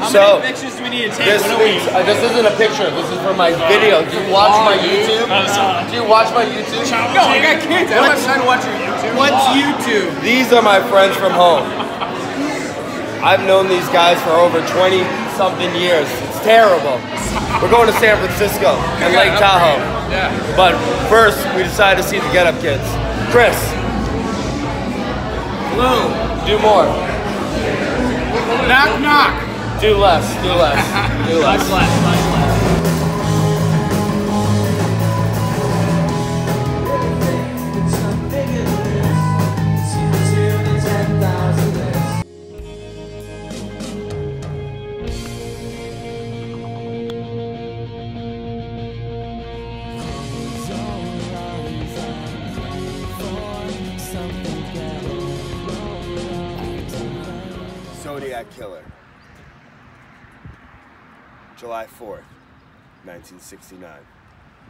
How many pictures do we need to take? This isn't a picture. This is for my video. Do you watch my YouTube? Do you watch my YouTube? No, I got kids. I don't have time to watch your YouTube. What's YouTube? These are my friends from home. I've known these guys for over 20-something years. It's terrible. We're going to San Francisco and Lake Tahoe. Yeah. But first, we decided to see the Get Up Kids. Chris. Hello. Do more. Knock, knock. Do less. Do less. Do less. Much less. Much less. Zodiac Killer. July 4th, 1969.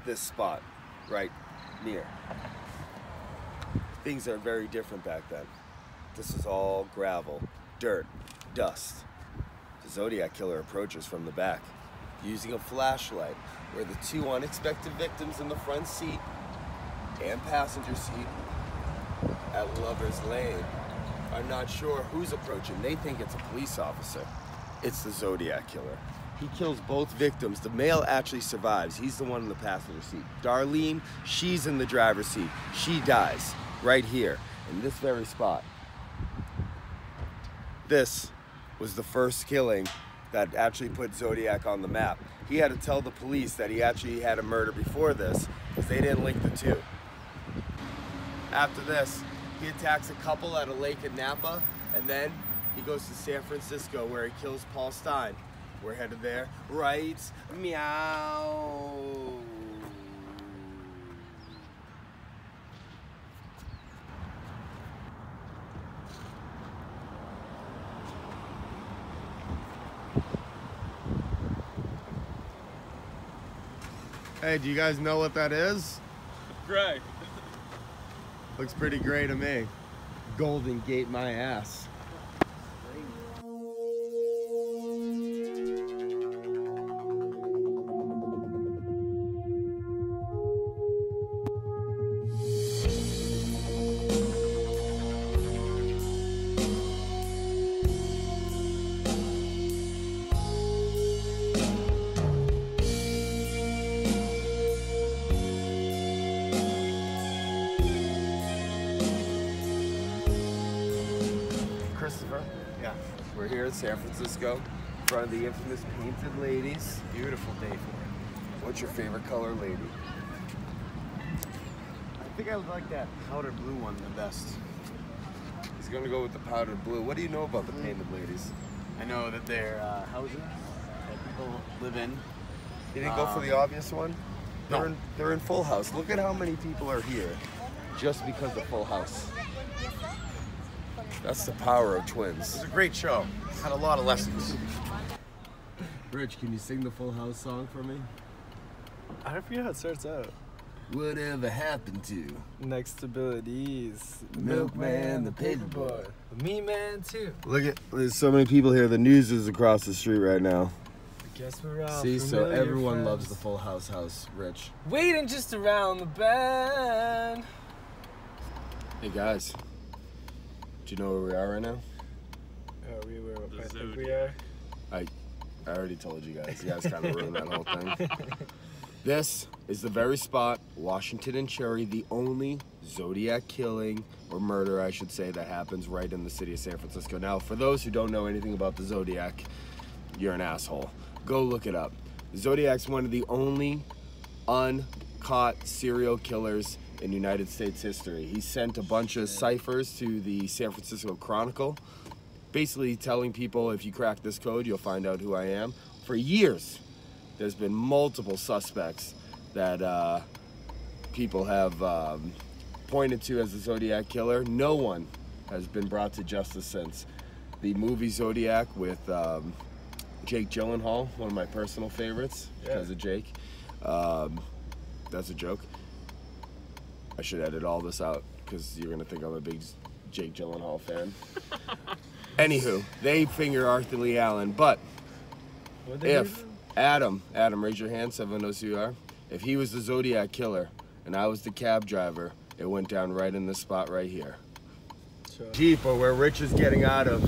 This spot, right near. Things are very different back then. This is all gravel, dirt, dust. The Zodiac Killer approaches from the back, using a flashlight, where the two unexpected victims in the front seat and passenger seat at Lover's Lane are not sure who's approaching. They think it's a police officer. It's the Zodiac Killer. He kills both victims. The male actually survives. He's the one in the passenger seat. Darlene, she's in the driver's seat. She dies right here in this very spot. This was the first killing that actually put Zodiac on the map. He had to tell the police that he actually had a murder before this because they didn't link the two. After this, he attacks a couple at a lake in Napa, and then he goes to San Francisco where he kills Paul Stein. We're headed there, right? Meow. Hey, do you guys know what that is? Gray. Looks pretty gray to me. Golden Gate my ass. Christopher. Yeah. We're here in San Francisco, in front of the infamous Painted Ladies. Beautiful day for it. What's your favorite color, lady? I think I like that powder blue one the best. He's gonna go with the powdered blue. What do you know about the Painted Ladies? I know that they're houses that people live in. You didn't go for the obvious one? No. They're in Full House. Look at how many people are here just because of Full House. That's the power of twins. It was a great show. Had a lot of lessons. Rich, can you sing the Full House song for me? I don't forget how it starts out. Whatever happened to Next abilities. Milkman, the paperboy. The Me Man too. Look at, there's so many people here. The news is across the street right now. I guess we're all See, so familiar everyone friends. loves the Full House, Rich. Waiting just around the bend. Hey guys, do you know where we are right now? Oh, we were. I think we are. I already told you guys. You guys kind of ruined that whole thing. This is the very spot, Washington and Cherry, the only Zodiac killing, or murder I should say, that happens right in the city of San Francisco. Now, for those who don't know anything about the Zodiac, you're an asshole. Go look it up. The Zodiac's one of the only uncaught serial killers in United States history. He sent a bunch of ciphers to the San Francisco Chronicle, basically telling people, if you crack this code, you'll find out who I am. For years, there's been multiple suspects that people have pointed to as the Zodiac Killer. No one has been brought to justice since. The movie Zodiac with Jake Gyllenhaal, one of my personal favorites because of Jake. That's a joke. I should edit all this out because you're gonna think I'm a big Jake Gyllenhaal fan. Anywho, they finger Arthur Lee Allen, but If Adam, raise your hand, so everyone knows who you are. If he was the Zodiac Killer and I was the cab driver, it went down right in this spot right here. Sure. Jeep, or where Rich is getting out of,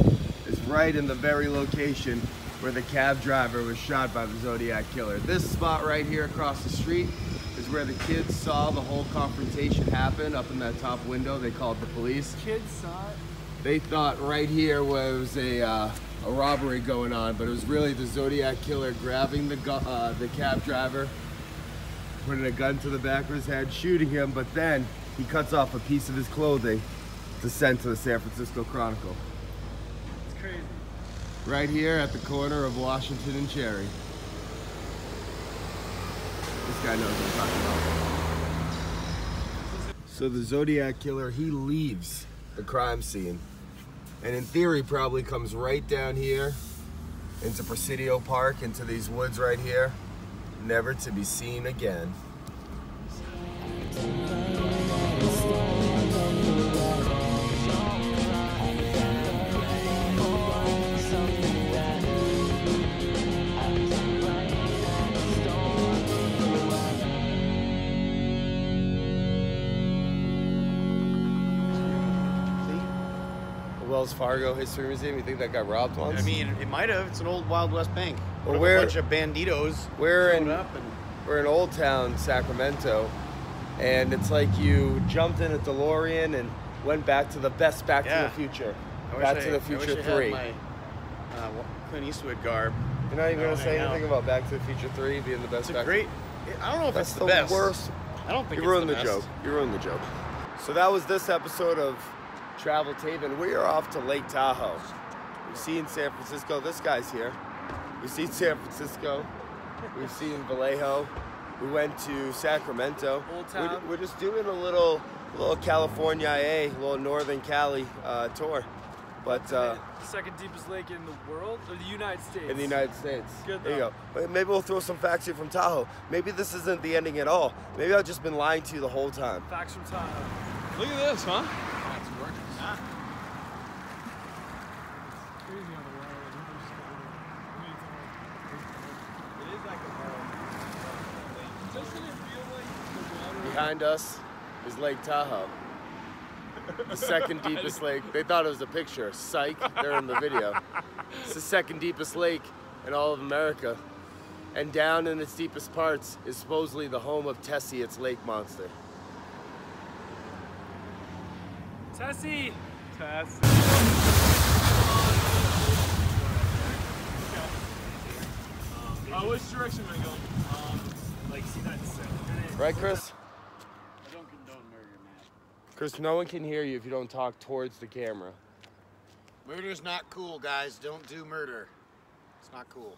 is right in the very location where the cab driver was shot by the Zodiac Killer. This spot right here across the street is where the kids saw the whole confrontation happen up in that top window. They called the police. Kids saw it? They thought right here was a robbery going on, but it was really the Zodiac Killer grabbing the cab driver, putting a gun to the back of his head, shooting him, but then he cuts off a piece of his clothing to send to the San Francisco Chronicle. It's crazy. Right here at the corner of Washington and Cherry. This guy knows what I'm talking about. So the Zodiac Killer, he leaves the crime scene, and in theory probably comes right down here into Presidio Park, into these woods right here, never to be seen again. Wells Fargo History Museum, you think that got robbed once? I mean, it might have. It's an old Wild West bank. Well, What if a bunch of banditos we're showed in up and we're in Old Town Sacramento, and it's like you jumped in a DeLorean and went back to the best Back to the Future. Back to the Future 3. My Clint Eastwood garb. You're not even gonna say hang out. anything about Back to the Future 3 being the best. It's a great. I don't know if That's it's the best. worst. I don't think You it's ruined the the best. joke. You ruined the joke. So that was this episode of Travel Taven. We are off to Lake Tahoe. We've seen San Francisco. This guy's here. We've seen San Francisco. We've seen Vallejo. We went to Sacramento. Old Town. We're just doing a little California, a little Northern Cali tour. But Second deepest lake in the world, or the United States? in the United States. Good, there you go. But maybe we'll throw some facts here from Tahoe. Maybe this isn't the ending at all. Maybe I've just been lying to you the whole time. Facts from Tahoe. Look at this, huh? That's gorgeous. Crazy on the water. It is like a Doesn't it feel like the water? Behind us is Lake Tahoe. The second deepest lake. They thought it was a picture. Psych, they're in the video. It's the second deepest lake in all of America. And down in its deepest parts is supposedly the home of Tessie, its lake monster. Tessie! Which direction am I going? Like, see that second. Right, Chris? I don't condone murder, man. Chris, no one can hear you if you don't talk towards the camera. Murder's not cool, guys. Don't do murder. It's not cool.